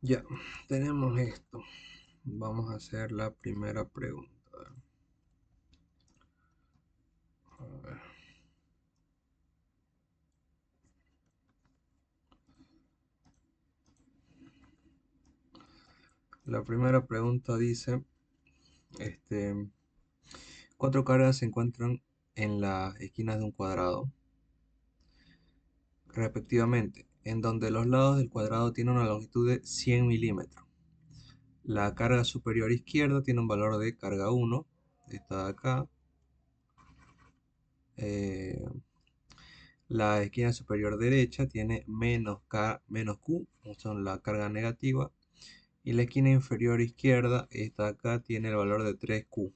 Ya, tenemos esto. Vamos a hacer la primera pregunta. A ver. La primera pregunta dice, este, cuatro cargas se encuentran en las esquinas de un cuadrado, respectivamente, en donde los lados del cuadrado tienen una longitud de 100 milímetros. La carga superior izquierda tiene un valor de carga 1, esta de acá. Eh, la esquina superior derecha tiene menos K, menos Q, son la carga negativa. Y la esquina inferior izquierda, esta de acá, tiene el valor de 3Q.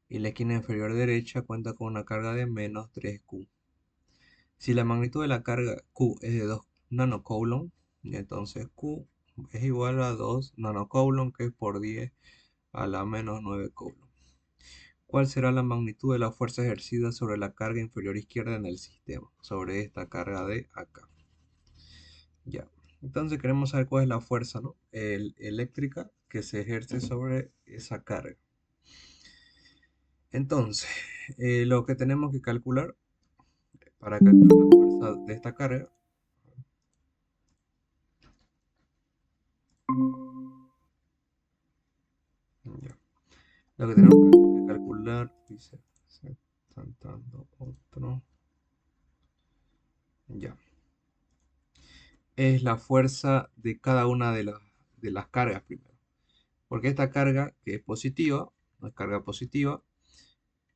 Y la esquina inferior derecha cuenta con una carga de menos 3Q. Si la magnitud de la carga Q es de 2 nanocoulomb, entonces Q es igual a 2 nanocoulomb, que es por 10 a la menos 9 coulomb. ¿Cuál será la magnitud de la fuerza ejercida sobre la carga inferior izquierda en el sistema? Sobre esta carga de acá. Ya. Entonces queremos saber cuál es la fuerza, ¿no? Eléctrica que se ejerce sobre esa carga. Entonces, lo que tenemos que calcular para calcular la fuerza de esta carga, ya, lo que tenemos que calcular, dice, se están dando otro, ya, es la fuerza de cada una de las cargas primero. Porque esta carga, que es positiva, una carga positiva,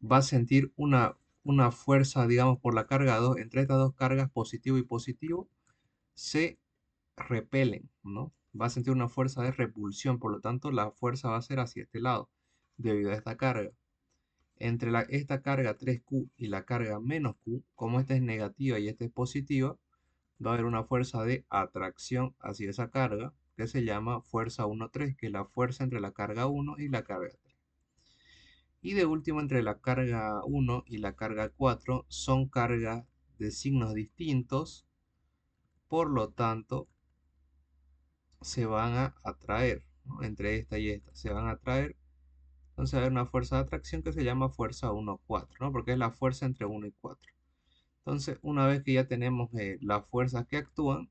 va a sentir una fuerza, digamos, por la carga 2. Entre estas dos cargas, positivo y positivo, se repelen, ¿no? Va a sentir una fuerza de repulsión, por lo tanto la fuerza va a ser hacia este lado, debido a esta carga. Entre esta carga 3Q y la carga menos Q, como esta es negativa y esta es positiva, va a haber una fuerza de atracción hacia esa carga, que se llama fuerza 1,3, que es la fuerza entre la carga 1 y la carga 3. Y de último, entre la carga 1 y la carga 4 son cargas de signos distintos, por lo tanto se van a atraer, ¿no? Entre esta y esta se van a atraer. Entonces va a haber una fuerza de atracción que se llama fuerza 1,4, ¿no? Porque es la fuerza entre 1 y 4. Entonces, una vez que ya tenemos las fuerzas que actúan,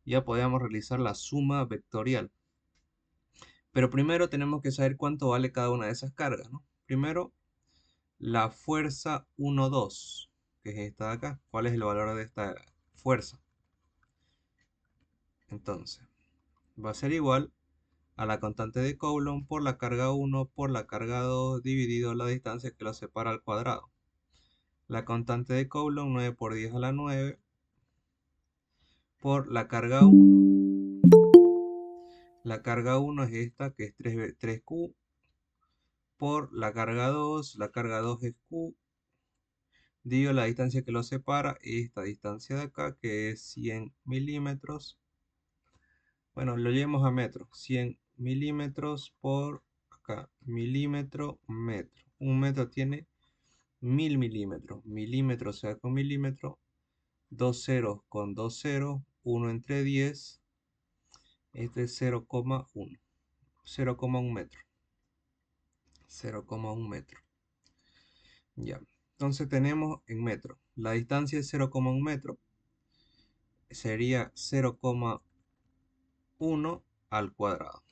ya podemos realizar la suma vectorial. Pero primero tenemos que saber cuánto vale cada una de esas cargas, ¿no? Primero, la fuerza 1,2, que es esta de acá. ¿Cuál es el valor de esta fuerza? Entonces, va a ser igual a la constante de Coulomb por la carga 1 por la carga 2 dividido la distancia que lo separa al cuadrado. La constante de Coulomb, 9 por 10 a la 9, por la carga 1. La carga 1 es esta, que es 3Q, por la carga 2. La carga 2 es Q, dividido la distancia que lo separa, esta distancia de acá, que es 100 milímetros. Bueno, lo llevemos a metros. 100 milímetros por acá, milímetro, metro. Un metro tiene 1000 milímetros. Milímetro se da con milímetro. Dos ceros con dos ceros. 1 entre 10. Este es 0,1. 0,1 metro. 0,1 metro. Ya. Entonces tenemos en metro. La distancia es 0,1 metro. Sería 0,1 al cuadrado.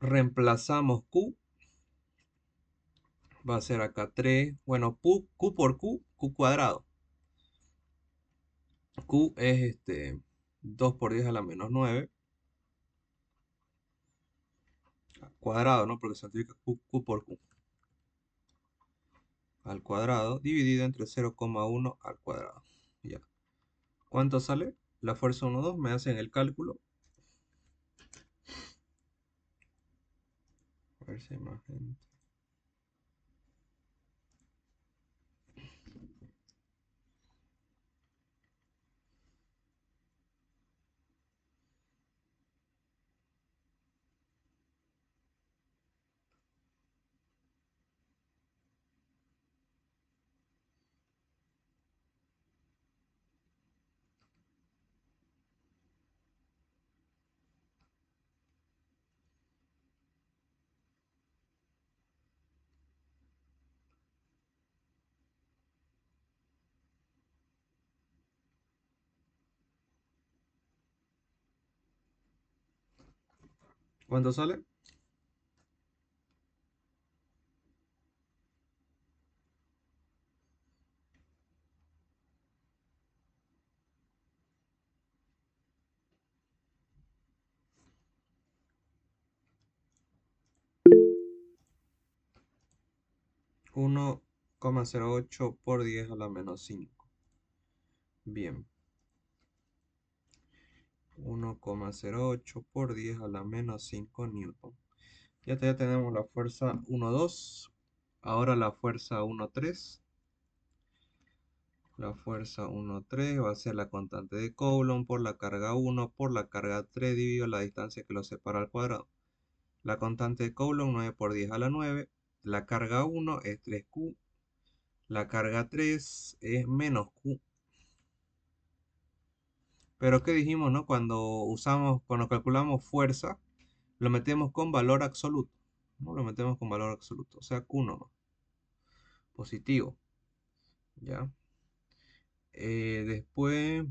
Reemplazamos Q. Va a ser acá 3. Bueno, Q por Q cuadrado. Q es 2 por 10 a la menos 9 cuadrado, ¿no? Porque se multiplica Q por Q al cuadrado, dividido entre 0,1 al cuadrado. Ya. ¿Cuánto sale? La fuerza 1,2. Me hacen el cálculo. A ver si hay más gente. ¿Cuánto sale? 1,08 por 10 a la menos 5. Bien. 1,08 por 10 a la menos 5 newton. Ya tenemos la fuerza 1,2. Ahora la fuerza 1,3. La fuerza 1,3 va a ser la constante de Coulomb por la carga 1 por la carga 3 dividido la distancia que lo separa al cuadrado. La constante de Coulomb 9 por 10 a la 9. La carga 1 es 3Q. La carga 3 es menos Q. Pero ¿qué dijimos, no? Cuando calculamos fuerza, lo metemos con valor absoluto. ¿No? Lo metemos con valor absoluto. O sea, Q nomás. Positivo. ¿Ya? Después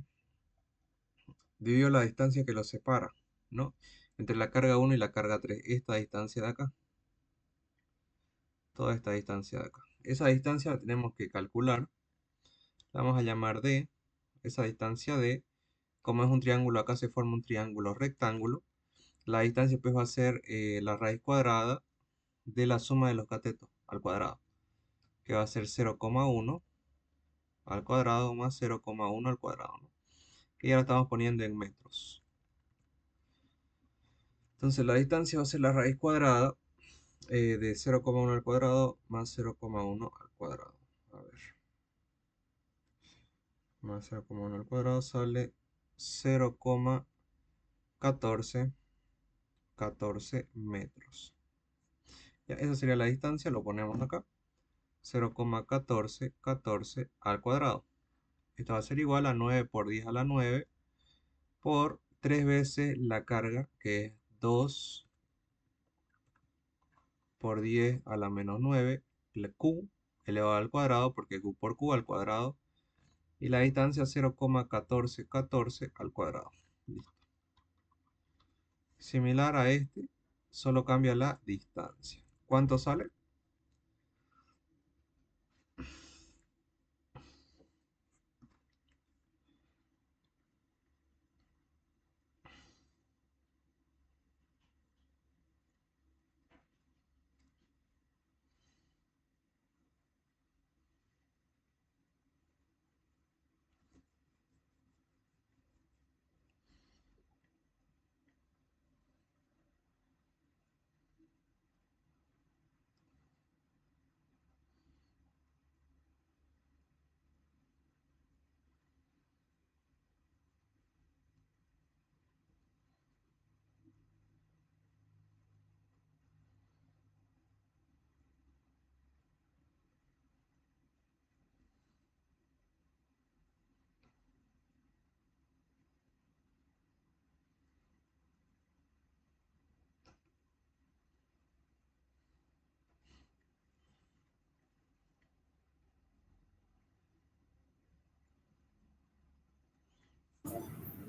divido la distancia que los separa, ¿no? Entre la carga 1 y la carga 3. Esta distancia de acá. Toda esta distancia de acá. Esa distancia la tenemos que calcular. La vamos a llamar D. Esa distancia D. Como es un triángulo, acá se forma un triángulo rectángulo. La distancia pues va a ser la raíz cuadrada de la suma de los catetos al cuadrado, que va a ser 0,1 al cuadrado más 0,1 al cuadrado, ¿no? Que ya la estamos poniendo en metros. Entonces la distancia va a ser la raíz cuadrada de 0,1 al cuadrado más 0,1 al cuadrado. A ver, más 0,1 al cuadrado sale 0,14 metros. Ya, esa sería la distancia, lo ponemos acá. 0,1414 al cuadrado. Esto va a ser igual a 9 por 10 a la 9 por 3 veces la carga, que es 2 por 10 a la menos 9, la Q elevado al cuadrado, porque Q por Q al cuadrado, y la distancia 0,1414 al cuadrado. Listo. Similar a este, solo cambia la distancia. ¿Cuánto sale?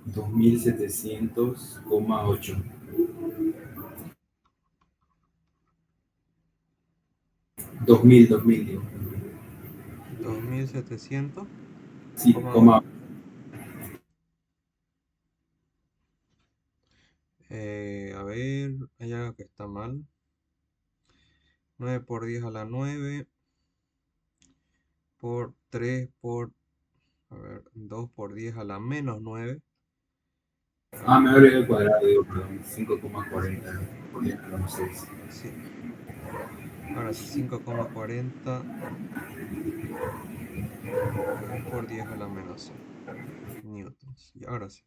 2700,8. 2000, digo. 2700,8. Sí, coma. A ver, hay algo que está mal. 9 por 10 a la 9 por 3 por, a ver, 2 por 10 a la menos 9. Ah, Ah, me abre el cuadrado, digo, perdón. 5,40. No sé. sí. Ahora sí, 5,40 por 10 a la menos 5 newtons. Y ahora sí.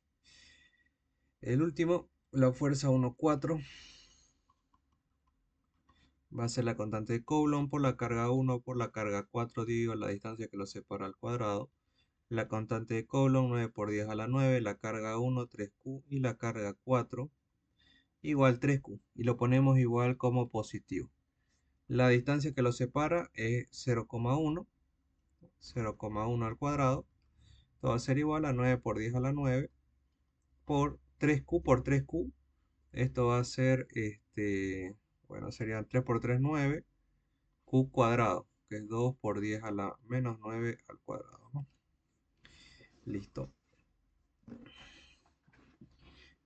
El último, la fuerza 1,4 va a ser la constante de Coulomb por la carga 1 por la carga 4 dividido la distancia que lo separa al cuadrado. La constante de Coulomb 9 por 10 a la 9, la carga 1 3Q y la carga 4 igual 3Q. Y lo ponemos igual como positivo. La distancia que lo separa es 0,1, 0,1 al cuadrado. Esto va a ser igual a 9 por 10 a la 9 por 3Q por 3Q Esto va a ser, bueno, sería 3 por 3 9, q cuadrado, que es 2 por 10 a la menos 9 al cuadrado, ¿no? Listo.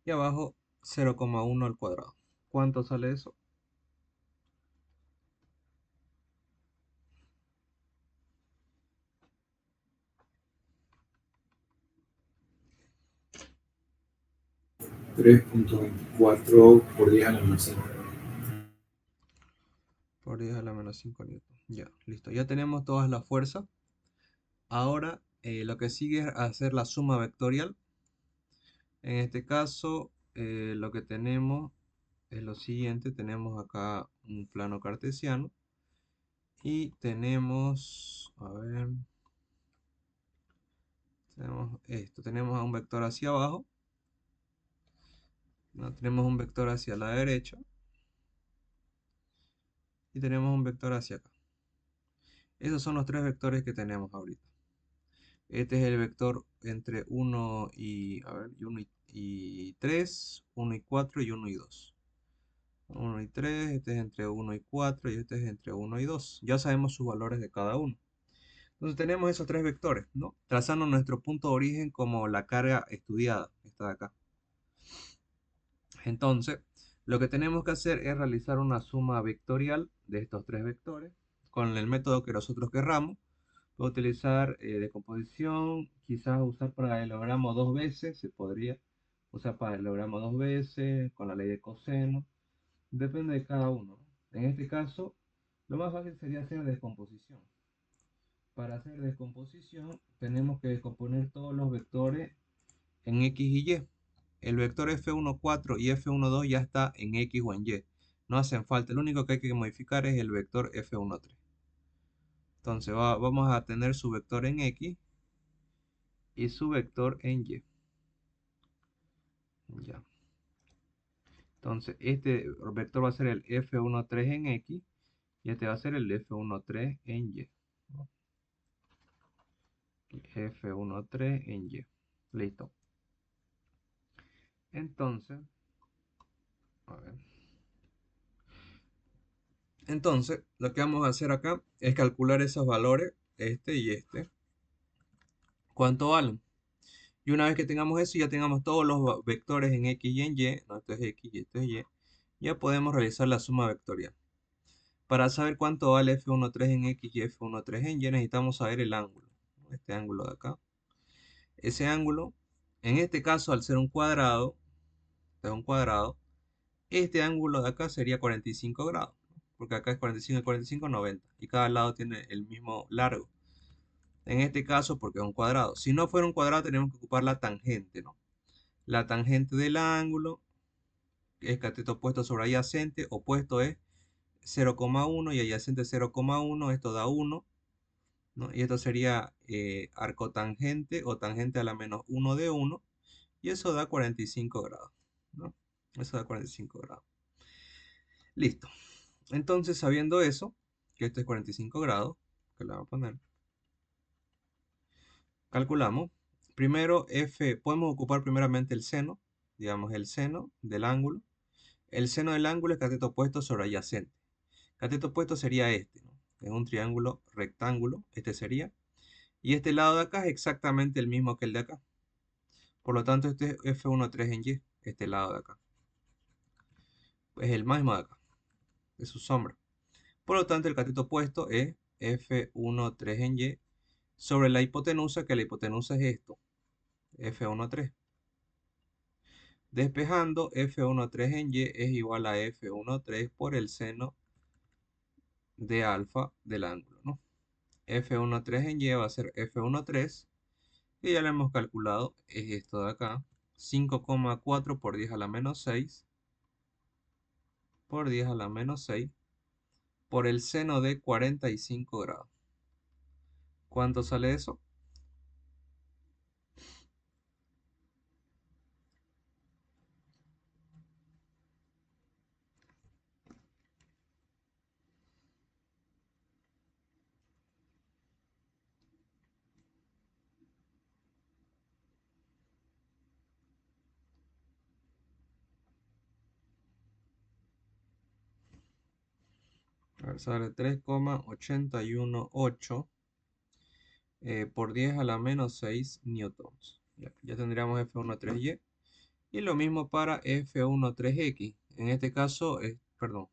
Y abajo 0,1 al cuadrado. ¿Cuánto sale eso? 3.24 por 10 a la menos 5. Por 10 a la menos 5 newton. Ya, listo. Ya tenemos todas las fuerzas. Ahora lo que sigue es hacer la suma vectorial. En este caso, lo que tenemos es lo siguiente. Tenemos acá un plano cartesiano. Y tenemos, a ver, tenemos esto. Tenemos un vector hacia abajo. ¿No? Tenemos un vector hacia la derecha. Y tenemos un vector hacia acá. Esos son los tres vectores que tenemos ahorita. Este es el vector entre 1 y, a ver, y 1 y 3, 1 y 4 y 1 y 2. 1 y 3, este es entre 1 y 4 y este es entre 1 y 2. Ya sabemos sus valores de cada uno. Entonces tenemos esos tres vectores, ¿no? Trazando nuestro punto de origen como la carga estudiada, esta de acá. Entonces, lo que tenemos que hacer es realizar una suma vectorial de estos tres vectores con el método que nosotros querramos. Puedo utilizar decomposición, quizás usar paralelogramo dos veces, se podría usar paralelogramo dos veces, con la ley de coseno, depende de cada uno. En este caso, lo más fácil sería hacer descomposición. Para hacer descomposición, tenemos que descomponer todos los vectores en X y Y. El vector F14 y F12 ya está en X o en Y. No hacen falta, lo único que hay que modificar es el vector F13. Entonces vamos a tener su vector en X y su vector en Y. Ya. Entonces, este vector va a ser el F13 en X y este va a ser el F13 en Y. ¿No? F13 en Y. Listo. Entonces, a ver. Entonces, lo que vamos a hacer acá es calcular esos valores, este y este. ¿Cuánto valen? Y una vez que tengamos eso, ya tengamos todos los vectores en X y en Y, no, esto es X y esto es Y, ya podemos realizar la suma vectorial. Para saber cuánto vale F13 en X y F13 en Y, necesitamos saber el ángulo, ¿no? Este ángulo de acá. Ese ángulo, en este caso, al ser un cuadrado, este es un cuadrado, este ángulo de acá sería 45 grados, ¿no? Porque acá es 45 y 45, 90, y cada lado tiene el mismo largo. En este caso, porque es un cuadrado. Si no fuera un cuadrado, tenemos que ocupar la tangente, ¿no? La tangente del ángulo es cateto opuesto sobre adyacente, opuesto es 0,1 y adyacente 0,1, esto da 1, ¿no? Y esto sería arcotangente o tangente a la menos 1 de 1, y eso da 45 grados, ¿no? Eso da 45 grados. Listo. Entonces, sabiendo eso, que esto es 45 grados, que le vamos a poner, calculamos. Primero, podemos ocupar primeramente el seno, digamos el seno del ángulo. El seno del ángulo es cateto opuesto sobre adyacente. Cateto opuesto sería este, ¿no? Es un triángulo rectángulo, este sería. Y este lado de acá es exactamente el mismo que el de acá. Por lo tanto, este es F13 en Y, este lado de acá. Es el mismo de acá, es su sombra. Por lo tanto, el cateto opuesto es F13 en Y sobre la hipotenusa, que la hipotenusa es esto, F13. Despejando, F13 en Y es igual a F13 por el seno de alfa del ángulo, ¿no? F13 en Y va a ser F13, y ya lo hemos calculado, es esto de acá, 5,4 por 10 a la menos 6 por 10 a la menos 6 por el seno de 45 grados. ¿Cuánto sale eso? A ver, sale 3,818 por 10 a la menos 6 newtons. Ya tendríamos F13Y. Y lo mismo para F13X. En este caso, perdón,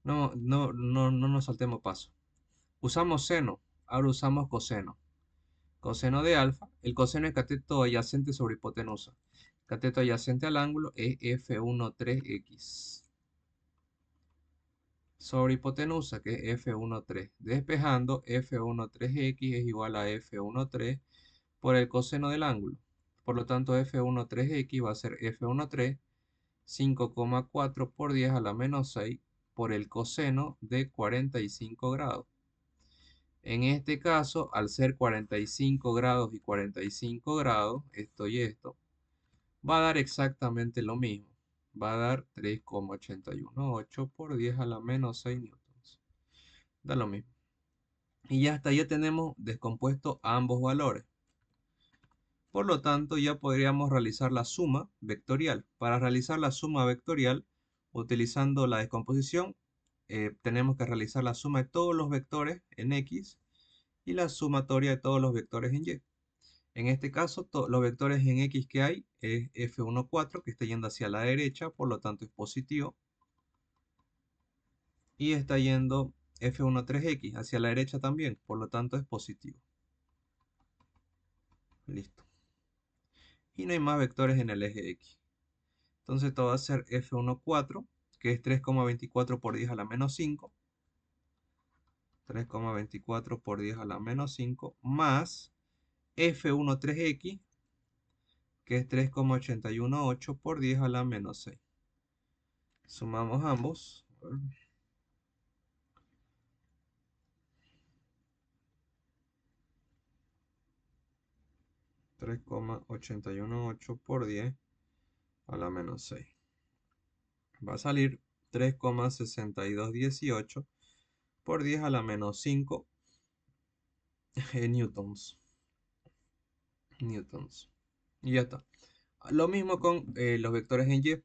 no nos saltemos paso. Usamos seno, ahora usamos coseno. Coseno de alfa, el coseno es cateto adyacente sobre hipotenusa. Cateto adyacente al ángulo es F13X. Sobre hipotenusa, que es F13. Despejando, F13X es igual a F13 por el coseno del ángulo. Por lo tanto, F13X va a ser F13 5,4 por 10 a la menos 6 por el coseno de 45 grados. En este caso, al ser 45 grados y 45 grados, esto y esto, va a dar exactamente lo mismo. Va a dar 3,818 por 10 a la menos 6 newtons. Da lo mismo. Y ya hasta ya tenemos descompuesto ambos valores. Por lo tanto, ya podríamos realizar la suma vectorial. Para realizar la suma vectorial, utilizando la descomposición, tenemos que realizar la suma de todos los vectores en X y la sumatoria de todos los vectores en Y. En este caso, los vectores en X que hay es F14, que está yendo hacia la derecha, por lo tanto es positivo. Y está yendo F13X hacia la derecha también, por lo tanto es positivo. Listo. Y no hay más vectores en el eje X. Entonces esto va a ser F14, que es 3,24 por 10 a la menos 5. 3,24 por 10 a la menos 5, más F13X, que es 3,818 por 10 a la menos 6. Sumamos ambos. 3,818 por 10 a la menos 6. Va a salir 3,6218 por 10 a la menos 5 newtons. Newtons. Y ya está. Lo mismo con los vectores en Y.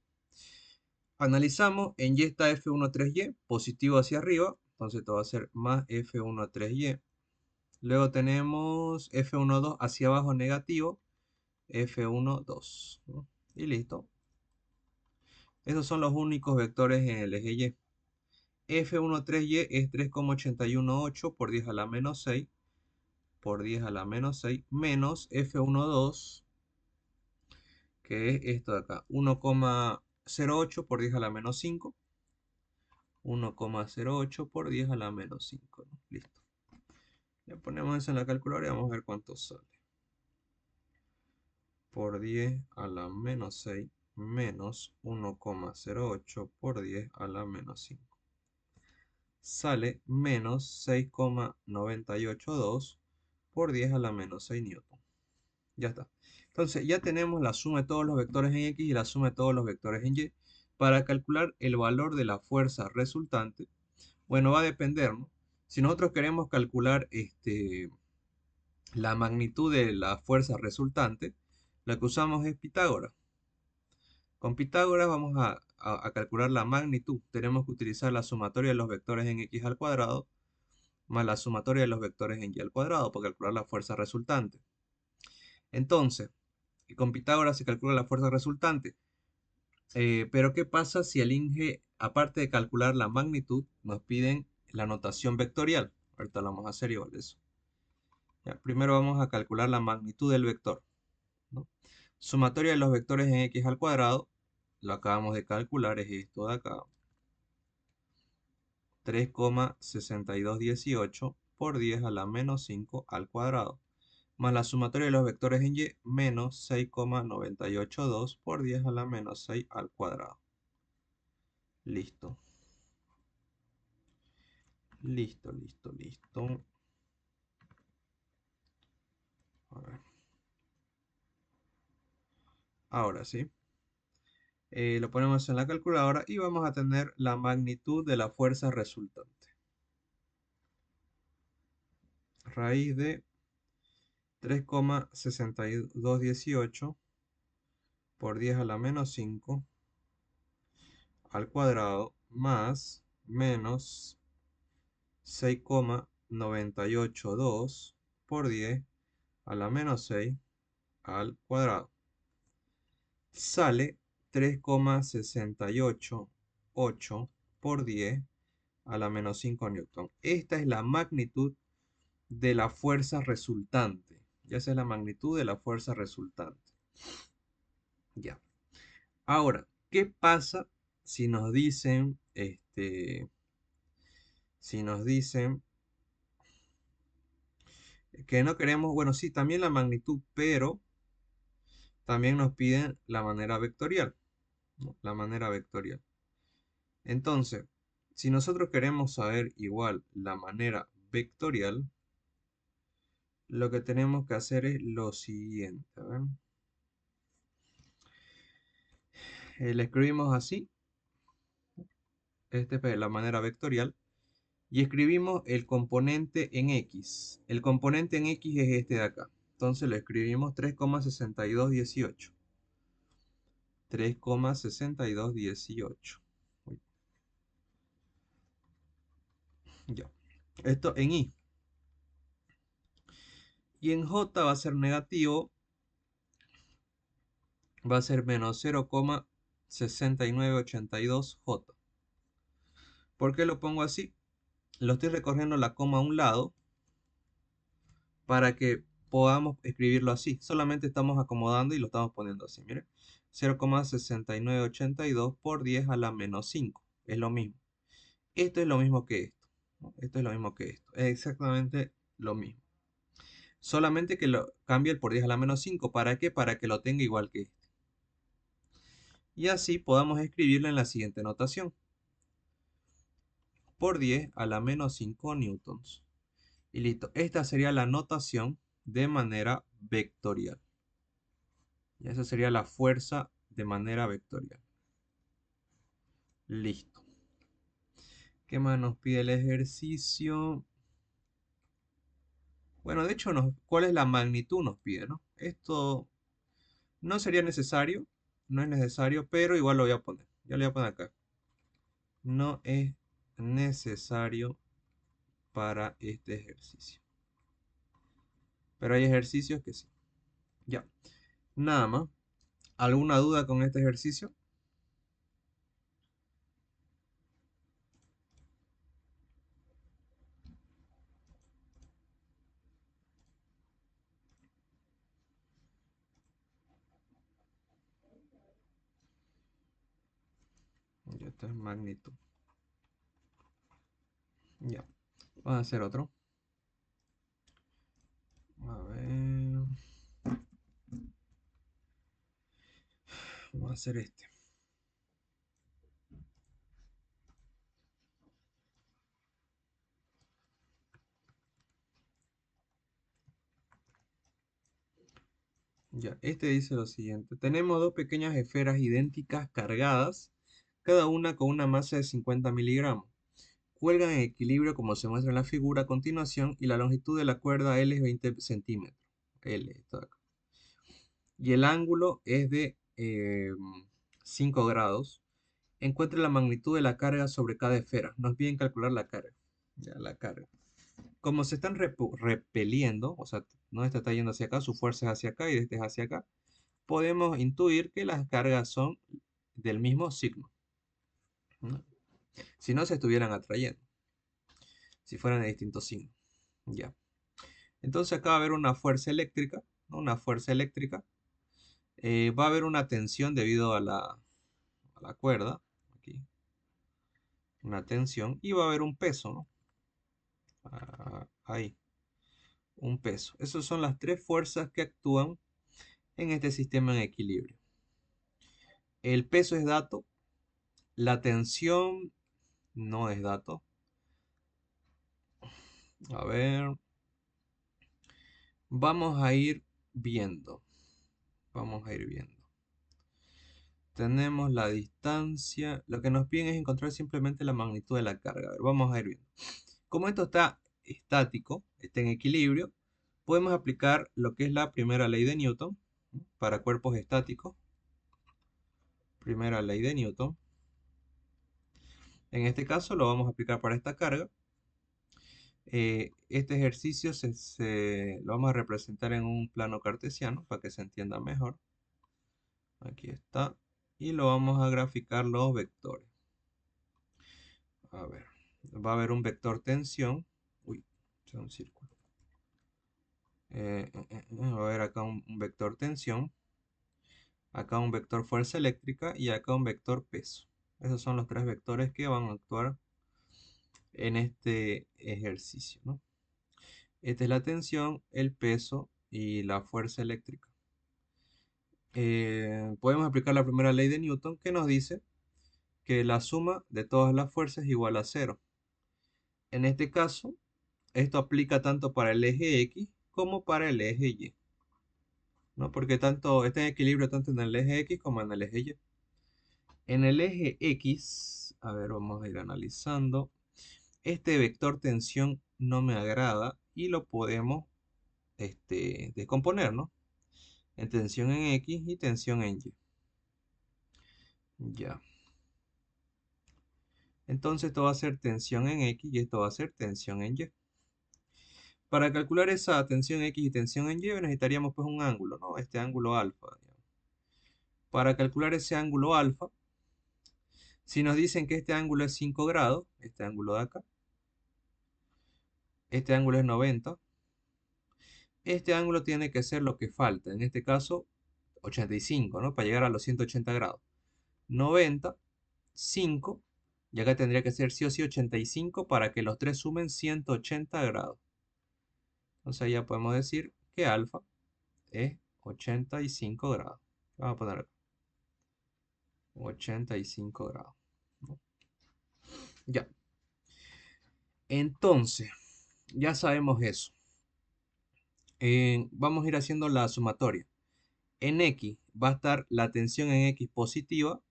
Analizamos, en Y está F13Y, positivo hacia arriba, entonces esto va a ser más F13Y. Luego tenemos F12 hacia abajo negativo, F12, ¿no? Y listo. Esos son los únicos vectores en el eje Y. F13Y es 3,818 por 10 a la menos 6 por 10 a la menos 6 menos F12, que es esto de acá, 1,08 por 10 a la menos 5. 1,08 por 10 a la menos 5, ¿no? Listo. Le ponemos eso en la calculadora y vamos a ver cuánto sale. Por 10 a la menos 6 menos 1,08 por 10 a la menos 5. Sale menos 6,982 por 10 a la menos 6 newton. Ya está. Entonces ya tenemos la suma de todos los vectores en X y la suma de todos los vectores en Y. Para calcular el valor de la fuerza resultante, bueno, va a depender, ¿no? Si nosotros queremos calcular la magnitud de la fuerza resultante, lo que usamos es Pitágoras. Con Pitágoras vamos a calcular la magnitud. Tenemos que utilizar la sumatoria de los vectores en X al cuadrado más la sumatoria de los vectores en Y al cuadrado para calcular la fuerza resultante. Entonces, con Pitágoras se calcula la fuerza resultante. Pero ¿qué pasa si el INGE, aparte de calcular la magnitud, nos piden la notación vectorial? Ahorita lo vamos a hacer igual eso. Ya, primero vamos a calcular la magnitud del vector, ¿no? Sumatoria de los vectores en X al cuadrado, lo acabamos de calcular, es esto de acá. 3,6218 por 10 a la menos 5 al cuadrado. Más la sumatoria de los vectores en Y, menos 6,982 por 10 a la menos 6 al cuadrado. Listo. Listo, listo, listo. A ver. Ahora sí. Lo ponemos en la calculadora y vamos a tener la magnitud de la fuerza resultante. Raíz de 3,6218 por 10 a la menos 5 al cuadrado más menos 6,982 por 10 a la menos 6 al cuadrado. Sale 3,688 por 10 a la menos 5 newton. Esta es la magnitud de la fuerza resultante. Ya esa es la magnitud de la fuerza resultante. Ya. Ahora, ¿qué pasa si nos dicen, si nos dicen que no queremos, bueno, sí, también la magnitud, pero también nos piden la manera vectorial, ¿no? La manera vectorial. Entonces, si nosotros queremos saber igual la manera vectorial, lo que tenemos que hacer es lo siguiente. A ver. Le escribimos así, esta es la manera vectorial, y escribimos el componente en X. El componente en X es este de acá. Entonces lo escribimos 3,6218. 3,6218. Uy, ya. Esto en Y. Y en J va a ser negativo, va a ser menos 0,6982J. ¿Por qué lo pongo así? Lo estoy recorriendo la coma a un lado para que podamos escribirlo así. Solamente estamos acomodando y lo estamos poniendo así. Miren, 0,6982 por 10 a la menos 5. Es lo mismo. Esto es lo mismo que esto, ¿no? Esto es lo mismo que esto. Es exactamente lo mismo. Solamente que lo cambie el por 10 a la menos 5. ¿Para qué? Para que lo tenga igual que este. Y así podamos escribirlo en la siguiente notación. Por 10 a la menos 5 newtons. Y listo. Esta sería la notación de manera vectorial. Y esa sería la fuerza de manera vectorial. Listo. ¿Qué más nos pide el ejercicio? Bueno, de hecho, ¿cuál es la magnitud? Nos pide, ¿no? Esto no sería necesario, no es necesario, pero igual lo voy a poner. Ya lo voy a poner acá. No es necesario para este ejercicio. Pero hay ejercicios que sí. Ya. Nada más. ¿Alguna duda con este ejercicio? Ya, esto es magnitud. Ya. Vamos a hacer otro. A ver. Vamos a hacer este. Ya, este dice lo siguiente. Tenemos dos pequeñas esferas idénticas cargadas, cada una con una masa de 50 miligramos. Cuelgan en equilibrio como se muestra en la figura a continuación y la longitud de la cuerda L es 20 centímetros. L, esto de acá. Y el ángulo es de 5 grados. Encuentre la magnitud de la carga sobre cada esfera. Nos piden calcular la carga. Ya, la carga. Como se están repeliendo, o sea, no este está yendo hacia acá, su fuerza es hacia acá y este es hacia acá, podemos intuir que las cargas son del mismo signo, ¿no? Si no se estuvieran atrayendo, si fueran de distintos signos. Ya. Entonces acá va a haber una fuerza eléctrica, ¿no? Una fuerza eléctrica. Va a haber una tensión debido a la cuerda, aquí, una tensión, y va a haber un peso, ¿no? Ahí, un peso. Esas son las tres fuerzas que actúan en este sistema en equilibrio. El peso es dato, la tensión no es dato. A ver, vamos a ir viendo. Vamos a ir viendo. Tenemos la distancia. Lo que nos piden es encontrar simplemente la magnitud de la carga. A ver, vamos a ir viendo. Como esto está estático, está en equilibrio, podemos aplicar lo que es la primera ley de Newton, ¿no? Para cuerpos estáticos. Primera ley de Newton. En este caso lo vamos a aplicar para esta carga. Este ejercicio lo vamos a representar en un plano cartesiano para que se entienda mejor. Aquí está. Y lo vamos a graficar los vectores. A ver, va a haber un vector tensión. Uy, es un círculo. Va a haber acá un vector tensión. Acá un vector fuerza eléctrica y acá un vector peso. Esos son los tres vectores que van a actuar en este ejercicio, ¿no? Esta es la tensión, el peso y la fuerza eléctrica. Podemos aplicar la primera ley de Newton que nos dice que la suma de todas las fuerzas es igual a cero. En este caso, esto aplica tanto para el eje X como para el eje Y, ¿no? Porque está en equilibrio tanto en el eje X como en el eje Y. En el eje X, a ver, vamos a ir analizando. Este vector tensión no me agrada y lo podemos descomponer, ¿no? En tensión en X y tensión en Y. Ya. Entonces esto va a ser tensión en X y esto va a ser tensión en Y. Para calcular esa tensión X y tensión en Y necesitaríamos pues un ángulo, ¿no? Este ángulo alfa, digamos. Para calcular ese ángulo alfa, si nos dicen que este ángulo es 5 grados, este ángulo de acá, este ángulo es 90, este ángulo tiene que ser lo que falta, en este caso 85, ¿no? Para llegar a los 180 grados. 90, 5, y acá tendría que ser sí o sí 85 para que los tres sumen 180 grados. Entonces ya podemos decir que alfa es 85 grados. Vamos a poner acá, 85 grados, ¿no? Ya. Entonces, ya sabemos eso. Vamos a ir haciendo la sumatoria. En X va a estar la tensión en X positiva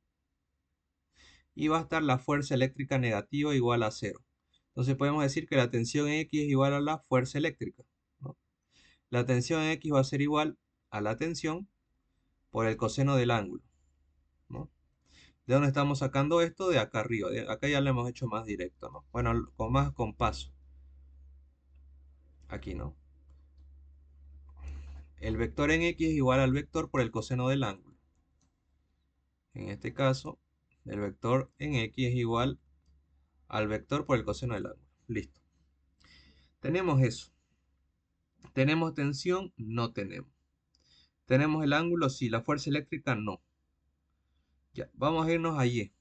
y va a estar la fuerza eléctrica negativa igual a cero. Entonces podemos decir que la tensión en X es igual a la fuerza eléctrica, ¿no? La tensión en X va a ser igual a la tensión por el coseno del ángulo, ¿no? ¿De dónde estamos sacando esto? De acá arriba. Acá ya lo hemos hecho más directo, ¿no? Bueno, con más con paso. Aquí, ¿no? El vector en X es igual al vector por el coseno del ángulo. En este caso, el vector en X es igual al vector por el coseno del ángulo. Listo. Tenemos eso. ¿Tenemos tensión? No tenemos. ¿Tenemos el ángulo? Sí. ¿La fuerza eléctrica? No. Ya, vamos a irnos a Y.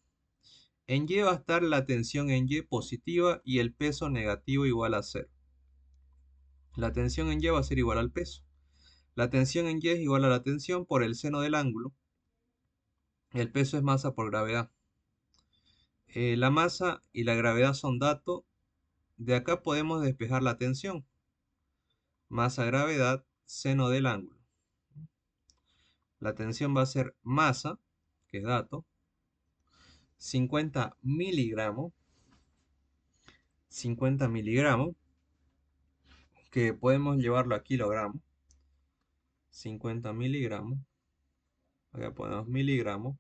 En Y va a estar la tensión en Y positiva y el peso negativo igual a cero. La tensión en Y va a ser igual al peso. La tensión en Y es igual a la tensión por el seno del ángulo. El peso es masa por gravedad. La masa y la gravedad son datos. De acá podemos despejar la tensión. Masa, gravedad, seno del ángulo. La tensión va a ser masa, que es dato, 50 miligramos. 50 miligramos, que podemos llevarlo a kilogramos. 50 miligramos. Acá ponemos miligramos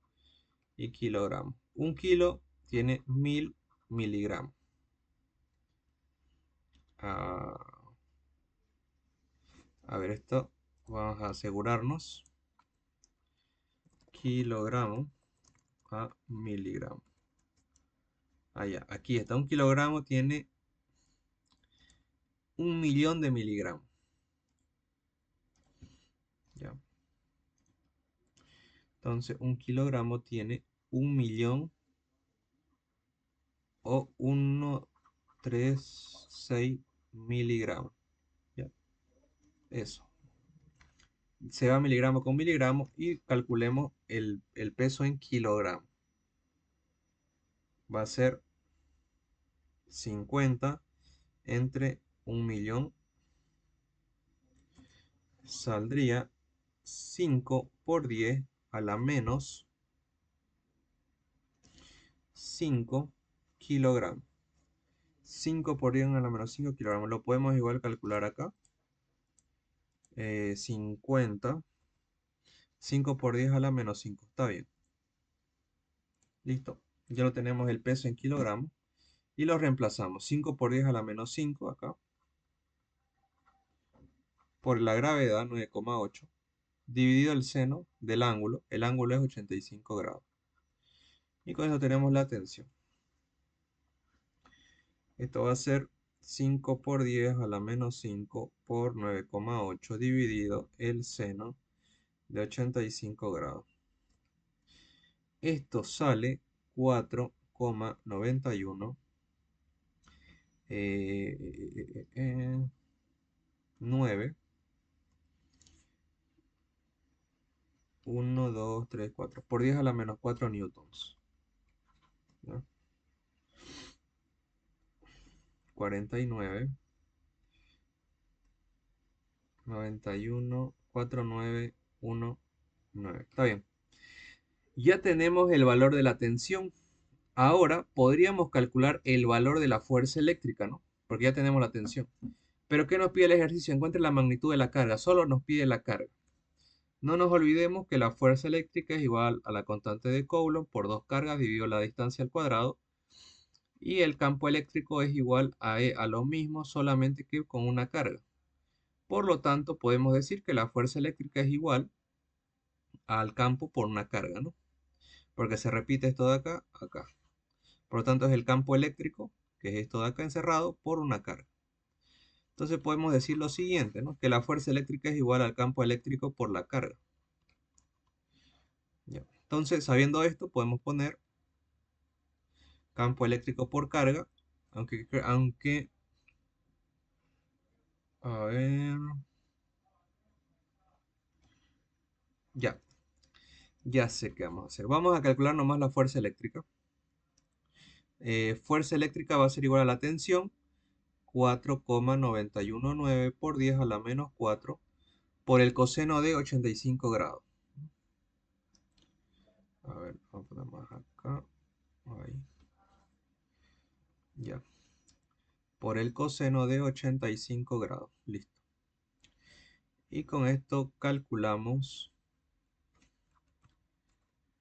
y kilogramos. Un kilo tiene 1000 miligramos. Ah, a ver, esto vamos a asegurarnos. Kilogramo a miligramo. Allá, aquí está. Un kilogramo tiene 1.000.000 de miligramos. Ya. Entonces, un kilogramo tiene 1.000.000 o 1,36 miligramos. Ya. Eso. Se va miligramo con miligramo y calculemos el peso en kilogramos. Va a ser 50 entre 1.000.000. Saldría 5 por 10 a la menos 5 kilogramos. 5 por 10 a la menos 5 kilogramos. Lo podemos igual calcular acá. 50. 5 por 10 a la menos 5. Está bien. Listo. Ya lo tenemos el peso en kilogramos. Y lo reemplazamos. 5 por 10 a la menos 5 acá. Por la gravedad 9,8. Dividido el seno del ángulo. El ángulo es 85 grados. Y con eso tenemos la tensión. Esto va a ser 5 por 10 a la menos 5 por 9,8 dividido el seno de 85 grados. Esto sale 4,91 9, 1, 2, 3, 4, por 10 a la menos 4 newtons. ¿Ya? 49, 91, 4919. Está bien. Ya tenemos el valor de la tensión. Ahora podríamos calcular el valor de la fuerza eléctrica, ¿no? Porque ya tenemos la tensión. Pero ¿qué nos pide el ejercicio? Encuentre la magnitud de la carga. Solo nos pide la carga. No nos olvidemos que la fuerza eléctrica es igual a la constante de Coulomb por dos cargas dividido la distancia al cuadrado. Y el campo eléctrico es igual a lo mismo, solamente que con una carga. Por lo tanto, podemos decir que la fuerza eléctrica es igual al campo por una carga, ¿no? Porque se repite esto de acá, acá. Por lo tanto, es el campo eléctrico, que es esto de acá encerrado, por una carga. Entonces podemos decir lo siguiente, ¿no? Que la fuerza eléctrica es igual al campo eléctrico por la carga. ¿Ya? Entonces, sabiendo esto, podemos poner campo eléctrico por carga, a ver, ya, ya sé qué vamos a hacer. Vamos a calcular nomás la fuerza eléctrica. Fuerza eléctrica va a ser igual a la tensión, 4,919 por 10 a la menos 4 por el coseno de 85 grados. A ver, vamos a poner más acá. Ahí. Ya. Por el coseno de 85 grados. Listo. Y con esto calculamos.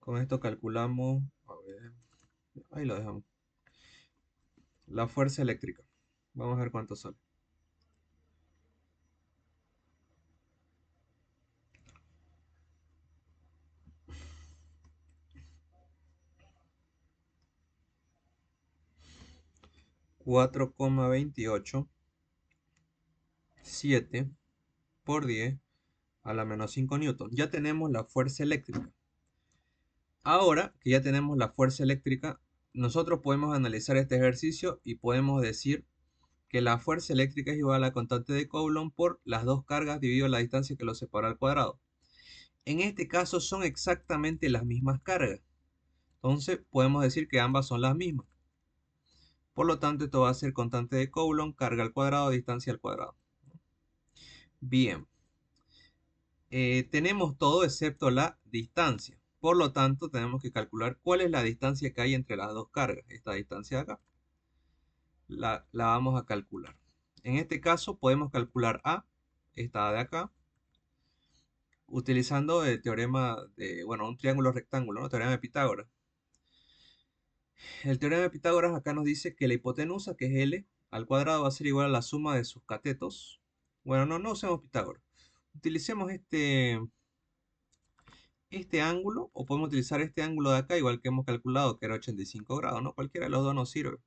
Con esto calculamos. A ver. Ahí lo dejamos. La fuerza eléctrica. Vamos a ver cuánto sale. 4,287 por 10 a la menos 5 newton. Ya tenemos la fuerza eléctrica. Ahora que ya tenemos la fuerza eléctrica, nosotros podemos analizar este ejercicio y podemos decir que la fuerza eléctrica es igual a la constante de Coulomb por las dos cargas dividido la distancia que los separa al cuadrado. En este caso son exactamente las mismas cargas. Entonces podemos decir que ambas son las mismas. Por lo tanto, esto va a ser constante de Coulomb, carga al cuadrado, distancia al cuadrado. Bien. Tenemos todo excepto la distancia. Por lo tanto, tenemos que calcular cuál es la distancia que hay entre las dos cargas. Esta distancia de acá. La vamos a calcular. En este caso podemos calcular A, esta de acá, utilizando el teorema de, bueno, un triángulo rectángulo, ¿no? Teorema de Pitágoras. El teorema de Pitágoras acá nos dice que la hipotenusa, que es L, al cuadrado va a ser igual a la suma de sus catetos. Bueno, no usemos Pitágoras. Utilicemos este ángulo, o podemos utilizar este ángulo de acá, igual que hemos calculado, que era 85 grados, ¿no? Cualquiera de los dos nos sirve.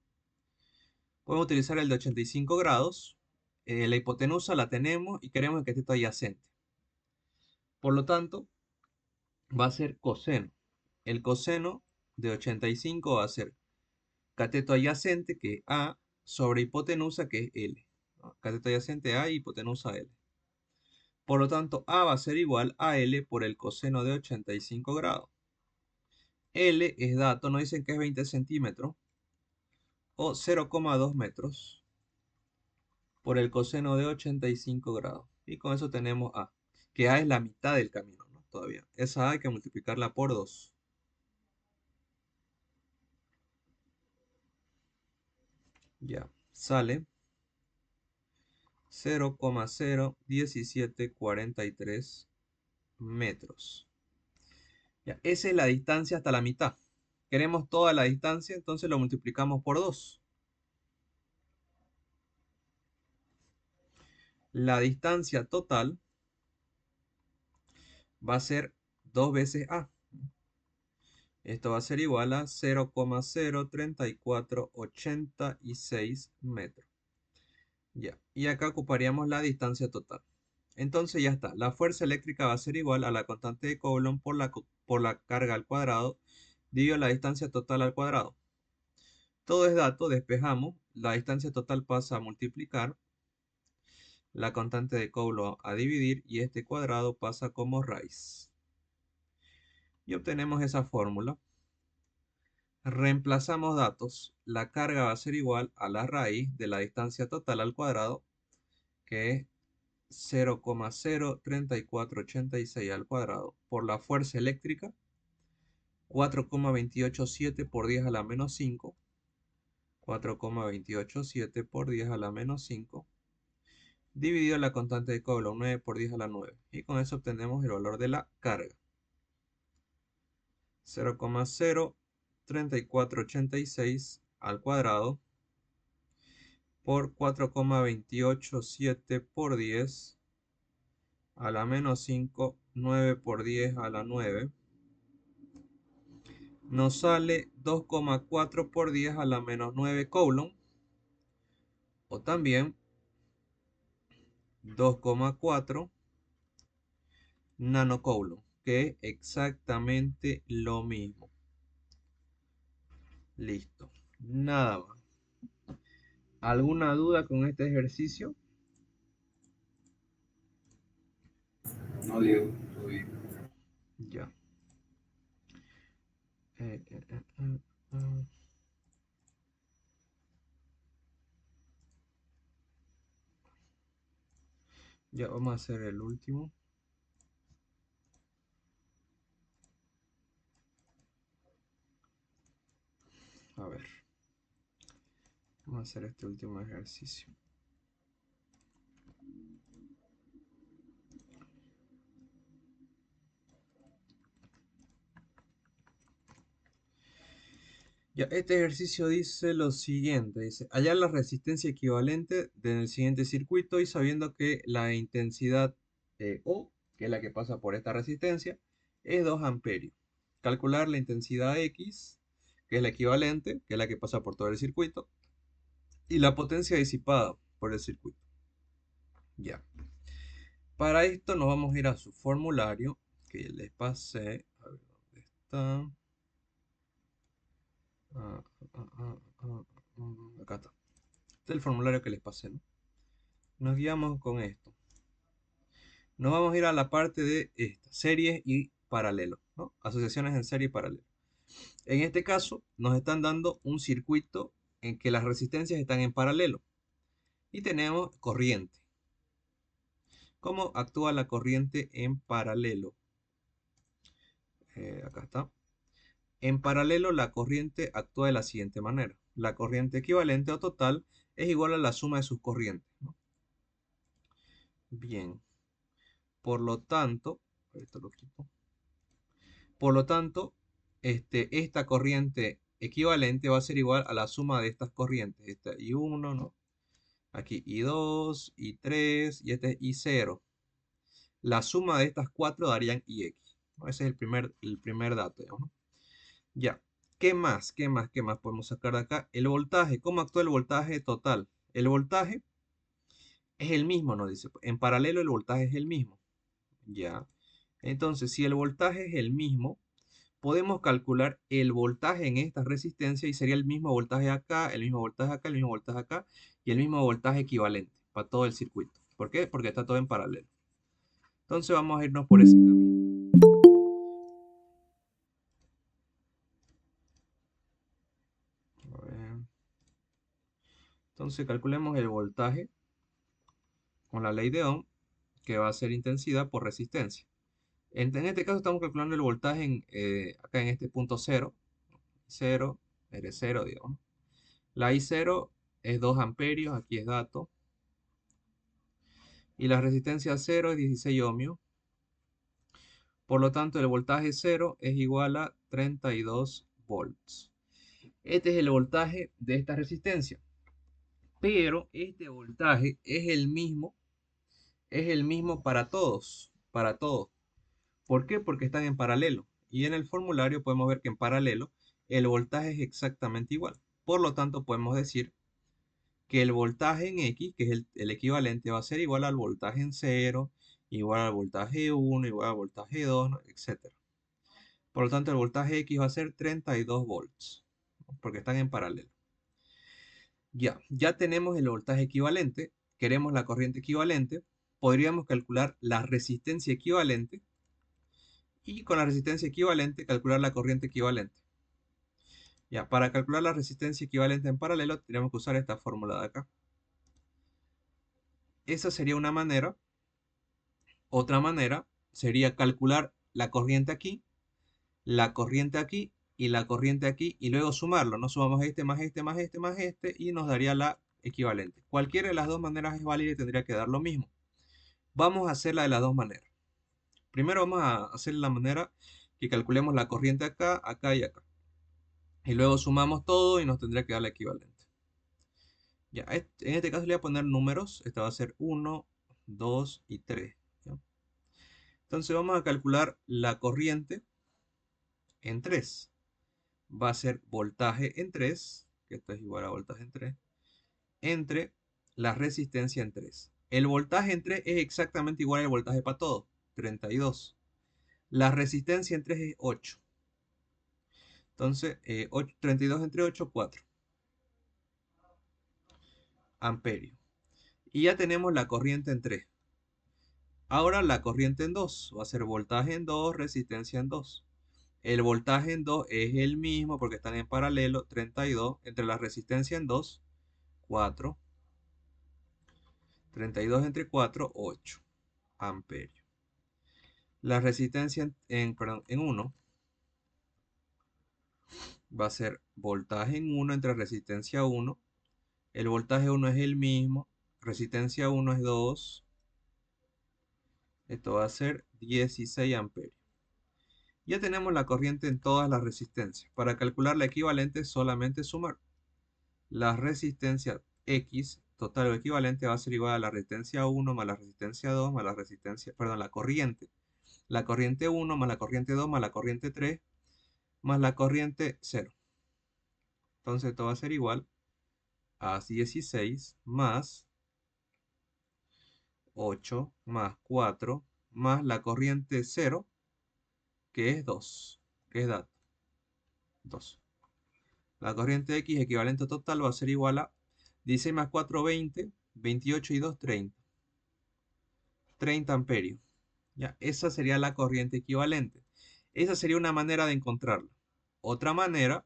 Podemos utilizar el de 85 grados. La hipotenusa la tenemos y queremos que esté adyacente. Por lo tanto, va a ser coseno. El coseno de 85 va a ser cateto adyacente, que es A, sobre hipotenusa, que es L, ¿no? Cateto adyacente A y hipotenusa L. Por lo tanto, A va a ser igual a L por el coseno de 85 grados. L es dato, nos dicen que es 20 centímetros o 0,2 metros por el coseno de 85 grados. Y con eso tenemos A, que A es la mitad del camino, ¿no? Todavía. Esa A hay que multiplicarla por 2. Ya, sale 0,01743 metros. Ya, esa es la distancia hasta la mitad. queremos toda la distancia, entonces lo multiplicamos por 2. La distancia total va a ser 2 veces A. Esto va a ser igual a 0,03486 metros. Ya, y acá ocuparíamos la distancia total. Entonces ya está. La fuerza eléctrica va a ser igual a la constante de Coulomb por la carga al cuadrado, dividido la distancia total al cuadrado. Todo es dato, despejamos. La distancia total pasa a multiplicar. La constante de Coulomb a dividir y este cuadrado pasa como raíz. Y obtenemos esa fórmula. Reemplazamos datos. La carga va a ser igual a la raíz de la distancia total al cuadrado, que es 0,03486 al cuadrado, por la fuerza eléctrica, 4,287 por 10 a la menos 5, 4,287 por 10 a la menos 5, dividido la constante de Coulomb, 9 por 10 a la 9. Y con eso obtenemos el valor de la carga. 0,03486 al cuadrado por 4,287 por 10 a la menos 5, 9 por 10 a la 9. Nos sale 2,4 por 10 a la menos 9 Coulomb. O también 2,4 nanocoulomb, que es exactamente lo mismo. Listo. Nada más. ¿Alguna duda con este ejercicio? No, Diego, todo bien. Ya. Eh, eh, eh, eh, eh. Ya vamos a hacer el último. A ver. Vamos a hacer este último ejercicio. Ya, este ejercicio dice lo siguiente, dice, hallar la resistencia equivalente del siguiente circuito y sabiendo que la intensidad O, que es la que pasa por esta resistencia, es 2 amperios. Calcular la intensidad X, que es la equivalente, que es la que pasa por todo el circuito, y la potencia disipada por el circuito. Ya. Para esto nos vamos a ir a su formulario, que les pasé. A ver, ¿dónde está? Ah, ah, ah, ah, acá está. Este es el formulario que les pasé, ¿no? Nos guiamos con esto. Nos vamos a ir a la parte de esta, series y paralelo, ¿no? Asociaciones en serie y paralelo. En este caso, nos están dando un circuito en que las resistencias están en paralelo y tenemos corriente. ¿Cómo actúa la corriente en paralelo? Acá está. En paralelo, la corriente actúa de la siguiente manera. La corriente equivalente o total es igual a la suma de sus corrientes, ¿no? Bien. Por lo tanto, esto lo quito. Por lo tanto, esta corriente equivalente va a ser igual a la suma de estas corrientes. Esta I1, ¿no? Aquí I2, I3 y este es I0. La suma de estas cuatro darían IX, ¿no? Ese es el primer dato, ¿no? Ya. ¿Qué más? ¿Qué más? ¿Qué más podemos sacar de acá? El voltaje. ¿Cómo actúa el voltaje total? El voltaje es el mismo, nos dice. En paralelo el voltaje es el mismo. Ya. Entonces, si el voltaje es el mismo, podemos calcular el voltaje en esta resistencia y sería el mismo voltaje acá, el mismo voltaje acá, el mismo voltaje acá y el mismo voltaje equivalente para todo el circuito. ¿Por qué? Porque está todo en paralelo. Entonces vamos a irnos por ese camino. A ver. Entonces calculemos el voltaje con la ley de Ohm, que va a ser intensidad por resistencia. En este caso estamos calculando el voltaje acá en este punto 0, 0, R0, digamos. La I0 es 2 amperios, aquí es dato. Y la resistencia 0 es 16 ohmios. Por lo tanto, el voltaje 0 es igual a 32 voltios. volts. Este es el voltaje de esta resistencia. Pero este voltaje es el mismo para todos, para todos. ¿Por qué? Porque están en paralelo. Y en el formulario podemos ver que en paralelo el voltaje es exactamente igual. Por lo tanto, podemos decir que el voltaje en X, que es el equivalente, va a ser igual al voltaje en 0, igual al voltaje 1, igual al voltaje 2, ¿no? Etcétera. Por lo tanto, el voltaje X va a ser 32 volts, ¿no? Porque están en paralelo. Ya tenemos el voltaje equivalente, queremos la corriente equivalente, podríamos calcular la resistencia equivalente y con la resistencia equivalente calcular la corriente equivalente. Ya, para calcular la resistencia equivalente en paralelo tenemos que usar esta fórmula de acá. Esa sería una manera. Otra manera sería calcular la corriente aquí, la corriente aquí y la corriente aquí y luego sumarlo. No sumamos este más este más este más este y nos daría la equivalente. Cualquiera de las dos maneras es válida y tendría que dar lo mismo. Vamos a hacerla de las dos maneras. Primero vamos a hacer la manera que calculemos la corriente acá, acá y acá. Y luego sumamos todo y nos tendría que dar la equivalente. Ya, en este caso le voy a poner números. Esta va a ser 1, 2 y 3. ¿Ya? Entonces vamos a calcular la corriente en 3. Va a ser voltaje en 3, que esto es igual a voltaje en 3, entre la resistencia en 3. El voltaje en 3 es exactamente igual al voltaje para todo, 32. La resistencia en 3 es 8. Entonces, 32 entre 8, 4 amperios. Y ya tenemos la corriente en 3. Ahora la corriente en 2 va a ser voltaje en 2, resistencia en 2. El voltaje en 2 es el mismo porque están en paralelo, 32, entre la resistencia en 2, 4. 32 entre 4, 8 amperios. La resistencia perdón, en 1 va a ser voltaje en 1 entre resistencia 1. El voltaje 1 es el mismo. Resistencia 1 es 2. Esto va a ser 16 amperios. Ya tenemos la corriente en todas las resistencias. Para calcular la equivalente solamente sumar. La resistencia X total o equivalente va a ser igual a la resistencia 1 más la resistencia 2 más la resistencia, perdón, la corriente. La corriente 1 más la corriente 2 más la corriente 3 más la corriente 0. Entonces esto va a ser igual a 16 más 8 más 4 más la corriente 0, que es 2, que es 2. La corriente X equivalente total va a ser igual a 16 más 4, 20, 28 y 2, 30. 30 amperios. ¿Ya? Esa sería la corriente equivalente. Esa sería una manera de encontrarla. Otra manera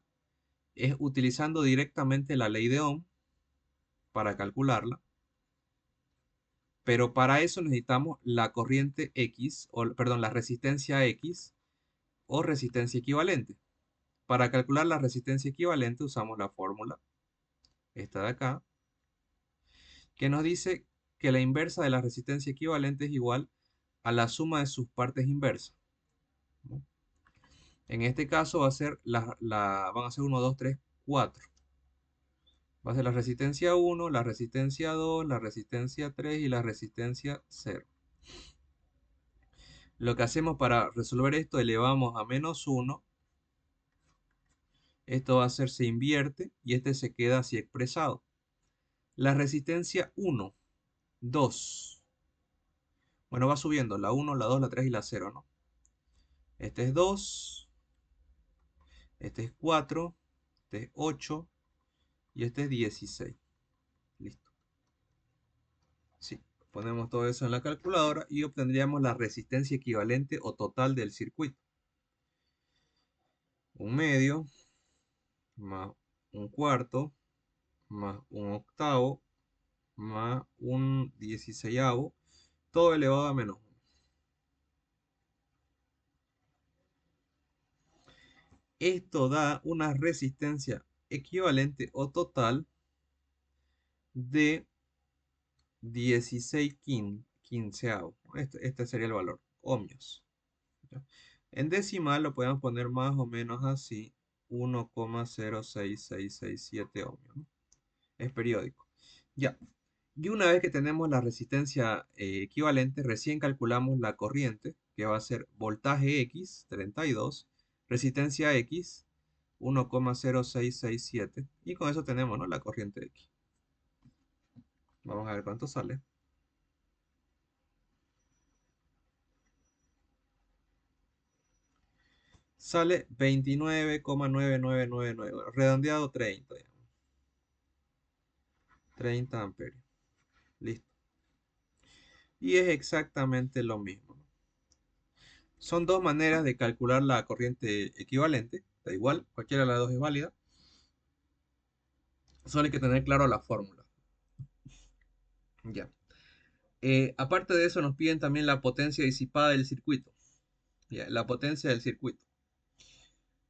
es utilizando directamente la ley de Ohm para calcularla. Pero para eso necesitamos la corriente X, o perdón, la resistencia X o resistencia equivalente. Para calcular la resistencia equivalente usamos la fórmula, esta de acá, que nos dice que la inversa de la resistencia equivalente es igual a la suma de sus partes inversas, ¿no? En este caso va a ser van a ser 1, 2, 3, 4. Va a ser la resistencia 1, la resistencia 2, la resistencia 3 y la resistencia 0. Lo que hacemos para resolver esto, elevamos a -1. Esto va a ser, se invierte y este se queda así expresado. La resistencia 1, 2. Bueno, va subiendo la 1, la 2, la 3 y la 0, ¿no? Este es 2, este es 4, este es 8 y este es 16. Listo. Sí, ponemos todo eso en la calculadora y obtendríamos la resistencia equivalente o total del circuito. Un medio más un cuarto más un octavo más un 16avo, todo elevado a -1. Esto da una resistencia equivalente o total de 16 quinceavos. Este sería el valor, ohmios. ¿Ya? En decimal lo podemos poner más o menos así. 1,06667 ohmios, ¿no? Es periódico. Ya. Y una vez que tenemos la resistencia equivalente, recién calculamos la corriente, que va a ser voltaje X, 32, resistencia X, 1,0667. Y con eso tenemos, ¿no?, la corriente X. Vamos a ver cuánto sale. Sale 29,9999, redondeado 30, digamos. 30 amperios. Listo. Y es exactamente lo mismo, ¿no? Son dos maneras de calcular la corriente equivalente. Da igual, cualquiera de las dos es válida. Solo hay que tener claro la fórmula. Ya. Aparte de eso, nos piden también la potencia disipada del circuito. Ya, la potencia del circuito.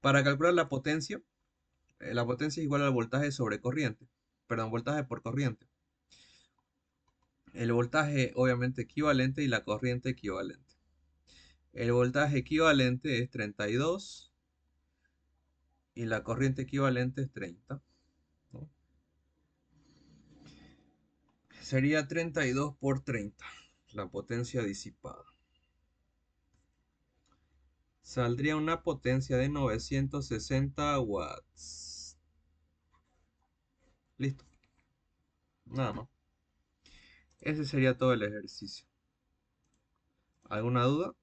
Para calcular la potencia es igual al voltaje sobre corriente. Perdón, voltaje por corriente. El voltaje obviamente equivalente y la corriente equivalente. El voltaje equivalente es 32 y la corriente equivalente es 30, ¿no? Sería 32 por 30, la potencia disipada. Saldría una potencia de 960 watts. Listo, nada más. Ese sería todo el ejercicio. ¿Alguna duda?